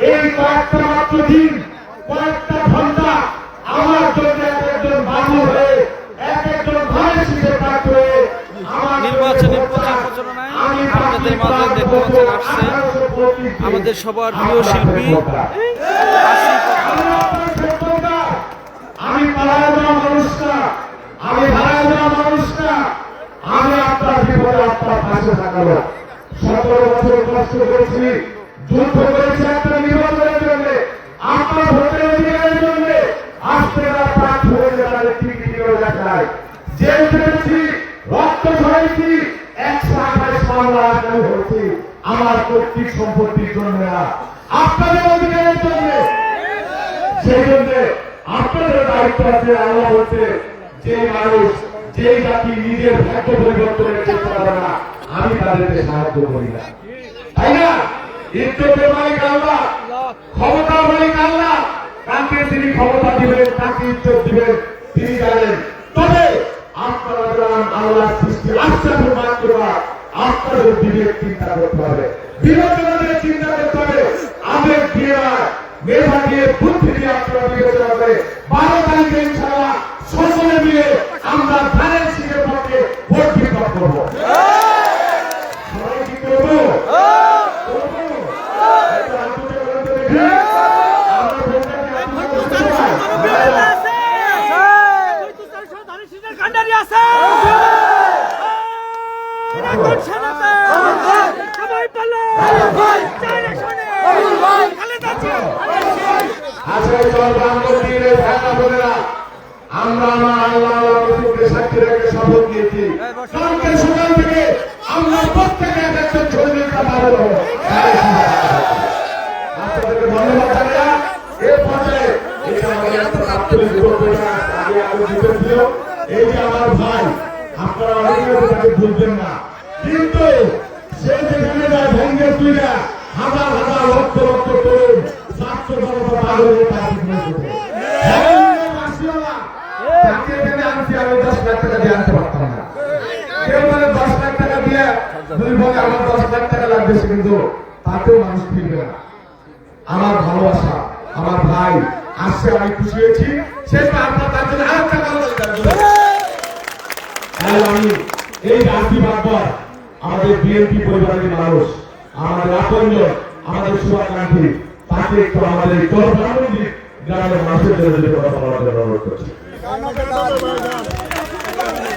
এই কয়েকটা মাত্র দিন, কয়েকটা ঘন্টা আমার জন্য এক একজন বাবু হয়ে, এক একজন ধানের শীষের প্রার্থী হয়ে নির্বাচনী প্রচার প্রচারণায় আপনাদের মাঝে দেখতে পাচ্ছেন আসছে আমাদের সবার প্রিয় শিল্পী আমি পালায় যাওয়া মানুষ না, আমি হারায় যাওয়া মানুষ না, আমি আপনার বিপদে আপনার পাশে থাকাবো। 17 বছর কষ্ট করেছি, যুদ্ধ করেছি আপনার নির্বাচনের জন্য, আপনার ভোটের অধিকারের জন্য। আপনারা প্রার্থী হয়ে যারা টিকিট দেখায়, জেল খেটেছি, রক্ত ঝরাইছি, 128 মামলা আসামি হয়েছি আমার পৈতৃক সম্পত্তির জন্য না, আপনাদের অধিকারের জন্য। সেই জন্য আপনাদের দায়িত্ব আছে। আল্লাহ বলছে, যে মানুষ, যে জাতি নিজের ভাগ্য পরিবর্তনের চেষ্টা করে না, আমি তাদেরকে সাহায্য করি না, তাই না? ইজ্জতের মালিক আল্লাহ, ক্ষমতার মালিক আল্লাহ। কাকে তিনি ক্ষমতা দিবেন, কাকে ইজ্জত দিবেন তিনি জানেন। তবে আপনারা জানান আল্লাহর সৃষ্টি আশ্চর্য মাত্র, আপনাদের বিবেক চিন্তা করতে হবে, বিবেচনা চিন্তা করতে হবে। আবেগ দিয়ে মেধা দিয়ে, বুদ্ধি দিয়ে আপনারা বিবেচনা করে 12 তারিখে ইনশাআল্লাহ সকলে মিলে আমরা ধানের শীষের পক্ষে ভোট বিতরণ করবো। সবাই কি করবো? আমরা আমার আল্লাহ রসুলকে সাক্ষী রেখে শপথ নিয়েছি, কালকে সকাল থেকে আমরা প্রত্যেকে এক একজন শরীরটা পালন হবো। আপনাদেরকে ধন্যবাদ জানাই। এর পর্যায়ে এই যে আমার ভাই, আপনারা অনেকে তাকে ভুলবেন না, কিন্তু সে যেখানে যায় ভঙ্গে তুইরা হাজার হাজার লক্ষ লক্ষ তরুণ ছাত্র জনতা পাগল হয়ে তাকে তাকে এখানে আনছি, আমি 10 লাখ টাকা দিয়ে আনতে পারতাম না। কেউ মানে 10 লাখ টাকা দিয়ে যদি বলে আমার 10 লাখ টাকা লাগবে, সে কিন্তু তাতেও মানুষ ফিরবে না। আমার ভালোবাসা, আমার ভাই আসছে, আমি খুশি হয়েছি। সেটা আপনার তার জন্য আরেকটা ভালোবাসা। আমি এই রাজনীতি বারবার আমাদের বিএনপি পরিবারের মানুষ, আমাদের আপনজন, আমাদের শুভাকাঙ্ক্ষী, তাকে একটু আমাদের গ্রামের মানুষের জন্য কথা বলার জন্য অনুরোধ করছি।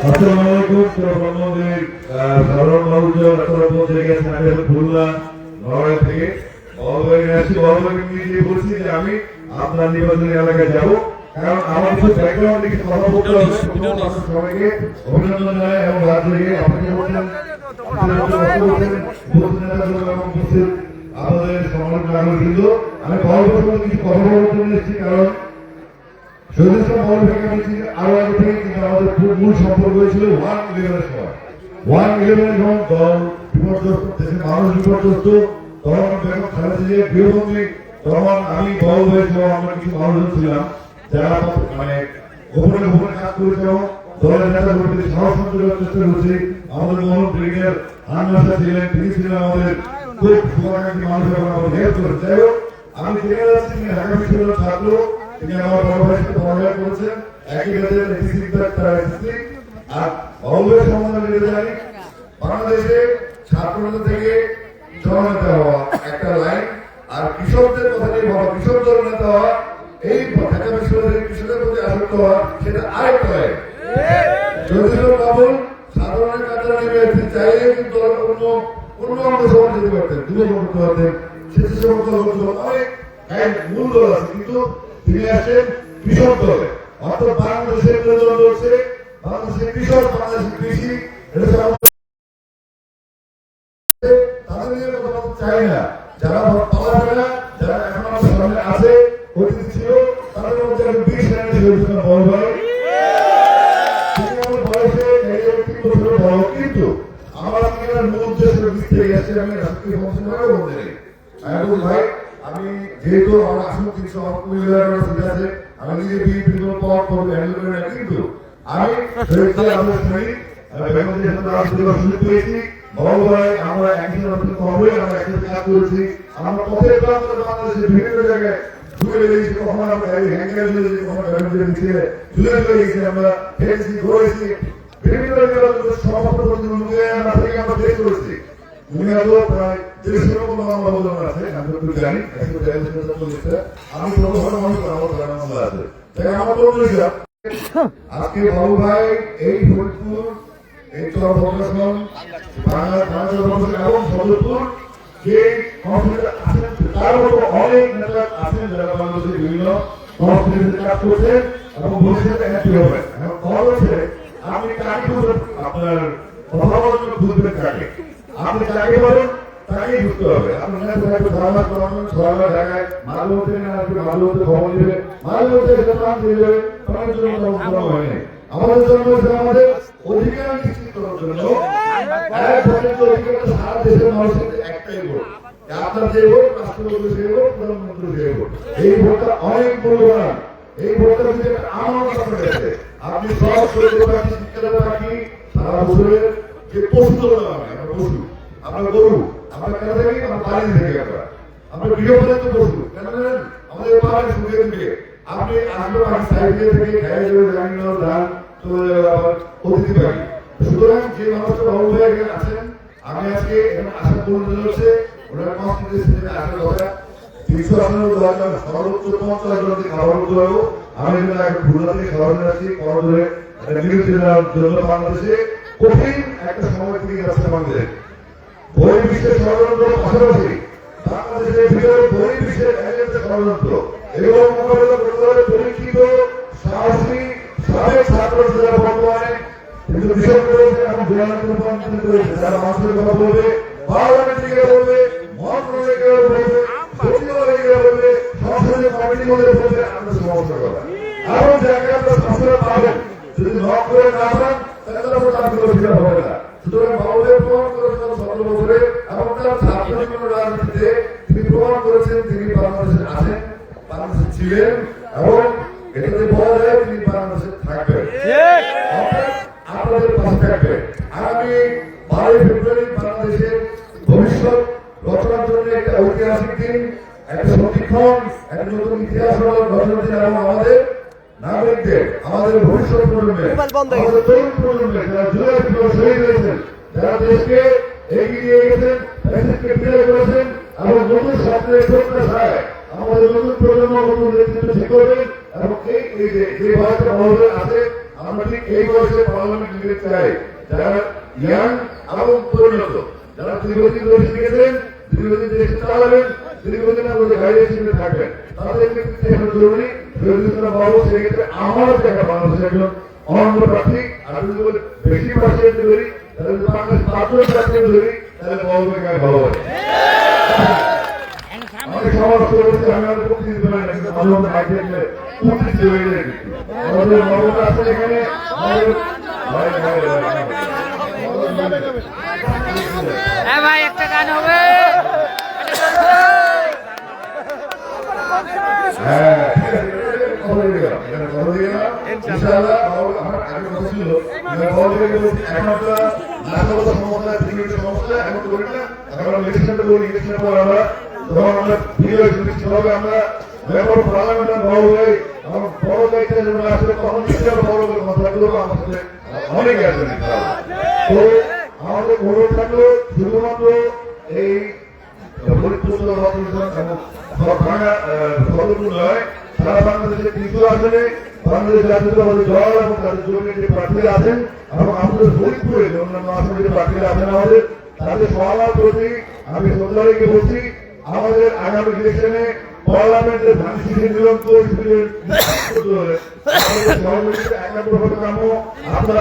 আসসালামু আলাইকুম। আমাদের সাধারণ মানুষজন আপনারা বলতে গেছেন আমি খুলনা নড়াইল থেকে বড়ভাইকে আসছি। বড়ভাইকে নিয়ে বলছি যে আমি আপনার নির্বাচনী এলাকায় যাব, কারণ আমার কিছু ব্যাকগ্রাউন্ড দিকে কথা বলতে হবে। সবাইকে অভিনন্দন জানাই এবং রাজ্যকে আপনাকে বলছেন আমাদের সমাজ নাগরিক। কিন্তু আমি বড়ভাইয়ের কিছু কথা বলতে এসেছি, কারণ আরো আগে থেকে কিন্তু আমাদের মূল সম্পর্ক হয়েছিল 1/11-এর সময়। 1/11 যখন দল বিপর্যস্ত, দেশের মানুষ বিপর্যস্ত, তখন বেগম খালেদা জিয়া গৃহবন্দী, তখন আমি বড় হয়েছিল, আমরা কিছু মানুষজন ছিলাম যারা মানে গোপনে গোপনে কাজ করেছে এবং দলের নেতা কর্মীদের সাহস সঞ্চারের চেষ্টা করেছি। আমাদের মোহাম্মদ ব্রিগেডিয়ার আনমাসা ছিলেন, তিনি ছিলেন আমাদের খুব শুভাকাঙ্ক্ষী মানুষ এবং আমাদের হেল্প করেন। যাই হোক, আমি জেনে যাচ্ছি তিনি ঢাকা বিশ্ববিদ্যালয়ের ছাত্র, তিনি আমার বড় ভাইয়ের সাথে পড়ালেখা করেছেন, একই ব্যাচের আর বড়ভাইয়ের সম্বন্ধে জানি। বাংলাদেশে ছাত্রদের থেকে জননেতা হওয়া একটা লাইন, আর কৃষকদের কথা নিয়ে ভাবা, কৃষক জননেতা হওয়া, এই ঢাকা বিশ্ববিদ্যালয়ের কৃষকের প্রতি আসক্ত হওয়া, সেটা আরেকটা লাইন। যদিও বাবুল সাধারণের কাছে নেমে চাইলে কিন্তু অন্য অঙ্গ সমাজ যেতে পারতেন, যুব করতে পারতেন, স্বেচ্ছাসেবক দল করতে পারতেন, অনেক মূল দল আছে, কিন্তু তিনি আসেন কৃষক দলে। অর্থাৎ বাংলাদেশের দল হচ্ছে বাংলাদেশের কৃষক, বাংলাদেশের কৃষি, এটা তাদের নিয়ে কথা বলতে চাই না। যারা পাওয়া যাবে না, যারা এখন আমাদের সামনে আছে, অতীত ছিল, তাদের মধ্যে আমি 20 লাইনে ছিল বড় ভাই। তিনি আমার বয়সে 3 বছরের বড়, কিন্তু আমার কেনার মূল উদ্দেশ্যের দিক থেকে গেছে। আমি রাষ্ট্রীয় সংস্থাকে বলতে নেই, আমি বল ভাই, আমি যেহেতু আমার আসল কিছু ঠিক আছে, আমি নিজে বিএনপির কোনো পদ করবো হ্যান্ডেল করে না, কিন্তু আমি বেগম জিয়ার সুযোগ পেয়েছি, বাবু ভাই আমরা একদিন কবে আমরা একসাথে কাজ করেছি, আমরা পথের প্রান্তরে বাংলাদেশের বিভিন্ন জায়গায় ঘুরে বেরিয়েছি, কখনো আমরা হ্যাঙ্গার দিয়েছি, কখনো ব্যাটারি দিয়ে ঝুলে চলে গেছি, আমরা হেঁটেছি, ঘুরেছি, বিভিন্ন জায়গায় সমাপ্ত থেকে আমরা বের করেছি। উনি হলো প্রায় 150 রকম মামলা বদল আছে, আমি তো জানি আমি প্রথম মানুষ আমার মামলা আছে, তাই আমার তো আজকে বাবু ভাই এই ফরিদপুর এই চরপট্টগ্রাম এবং সদরপুর যে কর্মসূচিতে আছেন তার মতো অনেক নেতা আছেন যারা বাংলাদেশের বিভিন্ন কর্মসূচিতে কাজ করছেন এবং ভবিষ্যতে একটি হবে। এখন খবর হচ্ছে আপনি কাকে আপনার কথা বলার জন্য বুঝবেন কাকে, আপনি যাকে বলেন তাকেই বুঝতে হবে। আপনি ধারণা করাবেন সরকার জায়গায় মাঝে মধ্যে না আসবে, মাঝে মধ্যে খবর দিবে, মাঝে মধ্যে প্রাণ দিয়ে যাবে, তার জন্য হয়নি। আমাদের জন্য আমাদের অধিকার নিশ্চিত করার জন্য সারা দেশের মানুষের একটাই ভোট, আপনার যে ভোট, রাষ্ট্রপতি যে ভোট, প্রধানমন্ত্রী যে ভোট, এই ভোটটা অনেক মূল্যবান। এই ভোটটা যদি আমার সামনে গেছে আপনি সব শিক্ষা রাখি সারা বছরের যে পশু আমরা পশু, আমরা গরু, আমরা কেন থাকি, আমরা বাড়ি থেকে আমরা গৃহপালিত পশু কেন জানেন, আমাদের পাহাড়ি সুখের দিকে আপনি আসবেন সাইডে থেকে খেয়ে যাবে জানি না ধান চলে যাবে আবার অতিথি পাখি। সুতরাং যে মানুষটা বাবু ভাই এখানে আছেন, আমি আজকে এখানে আসার পরিণত হচ্ছে ওনার কনস্টিটিউশনে আসার কথা 300 আসনের দরকার সর্বোচ্চ 50 জন খাবার করতে পারবো। আমি এখানে একটা ভুলা থেকে খাবার নিয়ে আসছি করদরে একটা নিউজ দেওয়ার জন্য। বাংলাদেশে কঠিন একটা সময় থেকে যাচ্ছে বাংলাদেশ, বহির্বিশ্বের ষড়যন্ত্র পাশাপাশি বাংলাদেশের ভিতরে বহির্বিশ্বের এজেন্টে ষড়যন্ত্র এবং মোকাবেলা করতে হবে পরীক্ষিত সাহসী সাবেক ছাত্র যারা বর্তমানে কিন্তু বিষয় করেছে এবং জেলাকে রূপান্তরিত করেছে, যারা মানুষের কথা বলবে, পার্লামেন্টে গিয়ে বলবে, মন্ত্রণালয়ে গিয়ে বলবে, সচিবালয়ে গিয়ে বলবে, সংসদীয় কমিটির মধ্যে বলবে, আপনার সমস্যা করা এবং যাকে আপনার সংসদে পাবেন যদি নক করে না পান তাহলে আপনার চাকরি করে ফিরে হবে না। সুতরাং বাবুদের প্রমাণ করেছেন 17 বছরে এবং তার ছাত্র জীবনের রাজনীতিতে তিনি প্রমাণ করেছেন তিনি বাংলাদেশে আছেন, বাংলাদেশে ছিলেন এবং এটাতে বলা যায় তিনি বাংলাদেশে থাকবেন, আপনাদের পাশে থাকবেন। আগামী 12 ফেব্রুয়ারি বাংলাদেশের ভবিষ্যৎ রচনার জন্য একটা ঐতিহাসিক দিন, একটা সত্যিক্ষণ, একটা নতুন ইতিহাস রচনার দিন এবং আমাদের নাগরিকদের, আমাদের ভবিষ্যৎ প্রজন্মের, আমাদের তরুণ প্রজন্মের যারা জুলাই বিপ্লবে শহীদ হয়েছেন, যারা দেশকে এগিয়ে নিয়ে গেছেন, দেশকে বিদায় করেছেন এবং নতুন স্বপ্নের প্রত্যাশায় আমাদের নতুন প্রজন্ম নতুন নেতৃত্ব ঠিক করবেন এবং এই যে বয়সে মহোদয় আছে আমরা ঠিক এই বয়সে পার্লামেন্ট লিডার চাই যারা ইয়াং এবং পরিণত, যারা দীর্ঘদিন ধরে শিখেছেন, দীর্ঘদিন দেশে চালাবেন, দীর্ঘদিন আমাদের গাড়ি হিসেবে থাকবেন, তাদের নেতৃত্বে এখন জরুরি। বাবু সেক্ষেত্রে আমার দেখা বাংলাদেশের একজন অনন্য প্রার্থী, আর যদি বলে বেশি পার্সেন্ট ধরি তাহলে যদি বাংলাদেশ 5% ধরি তাহলে বাবুকে আমি ভালো লাগে। অনেক সমাজ করেছে আমি আমাদের পক্ষে দিতে পারি না, কিন্তু মাঝে মধ্যে মাইক দেখলে উঠতে হয়ে যায়। আমাদের মমতা আছে এখানে ভাই একটা গান হবে। হ্যাঁ খবর দিয়ে গেলাম, খবর দিয়ে গেলাম ইনশাআল্লাহ। আমার আগে কথা ছিল খবর দিয়ে গেল এখন একটা নাগরিক সমস্যা, সিকিউরিটি সমস্যা এখন করি না, এখন আমরা ইলেকশনটা করি, ইলেকশনের পর আমরা তখন আমরা ভিডিও হবে আমরা মেম্বার পার্লামেন্টের বড় হয়ে আমার বড় দায়িত্বে জন্য আসলে তখন বড় করে কথা বলবো, আমার সাথে অনেক আসবে। তো আমাদের অনুরোধ থাকলো শুধুমাত্র এই ফরিদপুর এবং সদরপুর নয়, সারা বাংলাদেশের 300 আসনে বাংলাদেশ জাতীয়তাবাদী দল এবং তাদের জমির যে প্রার্থীরা আছেন এবং আমাদের ফরিদপুরে যে অন্যান্য আসনে যে প্রার্থীরা আছেন আমাদের তাদের সবার প্রতি আমি শ্রদ্ধা রেখে বলছি, আমাদের আগামী ইলেকশনে পার্লামেন্টের ধানসিংহের নিরন্তর আপনারা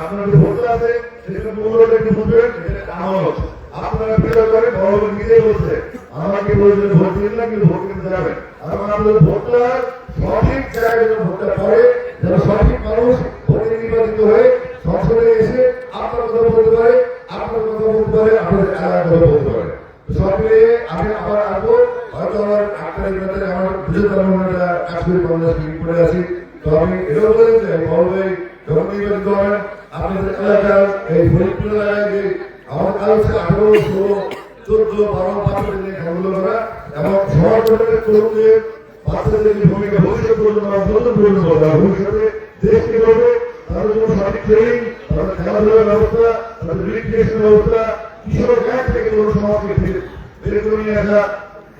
আপনাদের ভোটার আছে সেটা মূল্যটা একটু বুঝবেন, আমানত আপনারা বিচার করে বড় নিজেই বলছে আমাকে বলছেন ভোট দিন না, কিন্তু ভোট কিনতে যাবেন এবং আপনাদের ভোটটা সঠিক জায়গায় ভোটটা করে যারা সঠিক মানুষ ভোটে নির্বাচিত হয়ে সংসদে এসে আপনার কথা বলতে পারে, আপনার কথা বলতে পারে, আপনাদের এলাকার কথা বলতে পারে। সব মিলিয়ে আমি আবার আসবো, হয়তো আমার 8টা নির্বাচনে আমার বুঝে পারবো না কাজ করে বাংলাদেশ করে আছি। তো আমি এটাও বলেন যে বড় ভাই যখন নির্বাচিত হবেন আপনাদের এলাকার এই ফরিদপুর এলাকায় যে আমার কাজ হচ্ছে 18, 16, 14, 12, 15 দিনে খেলাধুলো করা এবং সবার তরুণদের বাচ্চাদের যে ভূমিকা ভবিষ্যৎ প্রজন্ম নতুন প্রজন্ম তারা ভবিষ্যতে দেশকে করবে তাদের জন্য সঠিক ট্রেনিং, তাদের খেলাধুলার ব্যবস্থা, তাদের রিক্রিয়েশন ব্যবস্থা, কিশোর গ্যাং থেকে তরুণ সমাজকে বের করে নিয়ে আসা,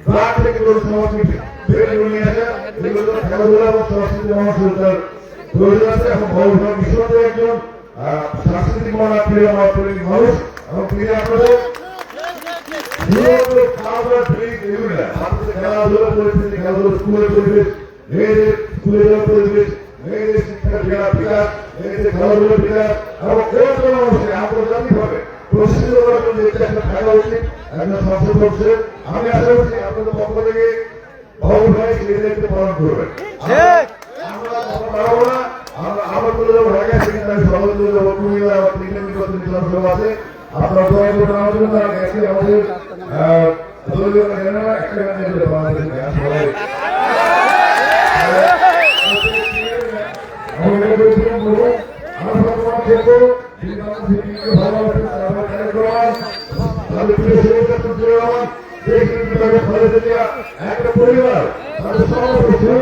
ড্রাগ থেকে তরুণ সমাজকে বের করে নিয়ে আসা, এগুলো খেলাধুলা এবং সংস্কৃতি মানুষের তার প্রয়োজন আছে। এবং ভবিষ্যৎ বিশ্বতে একজন সাংস্কৃতিক মানুষ এবং তিনি আপনাদের খেলাধুলা পরিস্থিতি, খেলাধুলা স্কুলের পরিবেশ, মেয়েদের স্কুলে যাওয়ার পরিবেশ, মেয়েদের শিক্ষার বিকাশ, মেয়েদের খেলাধুলার বিকাশ এবং এরকম মানুষকে আন্তর্জাতিক ভাবে প্রশিক্ষিত করার জন্য এটা একটা থাকা উচিত একজন সংসদ সদস্য। আমি আশা করছি আপনাদের পক্ষ থেকে বাবু ভাই সেই দায়িত্ব পালন করবেন। আমরা পারবো না, আমার তুলে যাবো ঢাকায়, সেখানে আমি সভাপতি তুলে যাবো কুমিল্লা বা বিধানসভা আছে। আপনার দয়া করে আমার জন্য গেছে আমাদের দলীয় একটা গান বাংলাদেশের গান সবাই আমি এটা বলছিলাম বলবো আমার বর্তমান ক্ষেত্র একটা পরিবার তাদের সর্বপ্রথম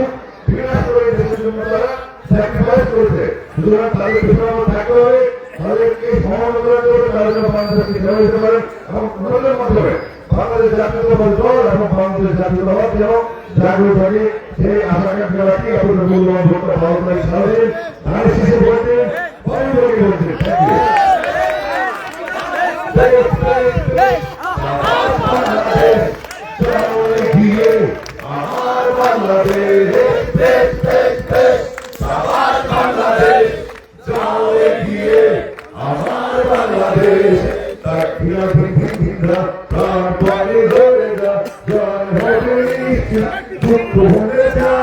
বিনাশ করে দেশের জন্য তারা স্যাক্রিফাইস করেছে। সুতরাং তাদের পিছনে থাকতে হবে, তাদেরকে সমালোচনা করতে হবে, তাদের জন্য বাংলাদেশকে সেবা দিতে পারেন এবং ওনাদের মাধ্যমে বাংলাদেশ জাতীয়তাবাদী দল এবং বাংলাদেশ জাতীয়তাবাদ যেন জাগ্রত থাকে সেই আশাকাঙ্ক্ষা রাখি। আপনাদের মূল্যবান ভোটটা ভালো করে সারাদিন ধানের শীষে ভোট দিন, বলছেন থ্যাংক ইউ। আমার বাংলাদেশ আমার বাংলাদেশ যাও এগিয়ে, আমার বাংলাদেশ তার ঘৃণা ঘৃণা তার পরে ধরে যা জয় হবে দুঃখ ভুলে যা।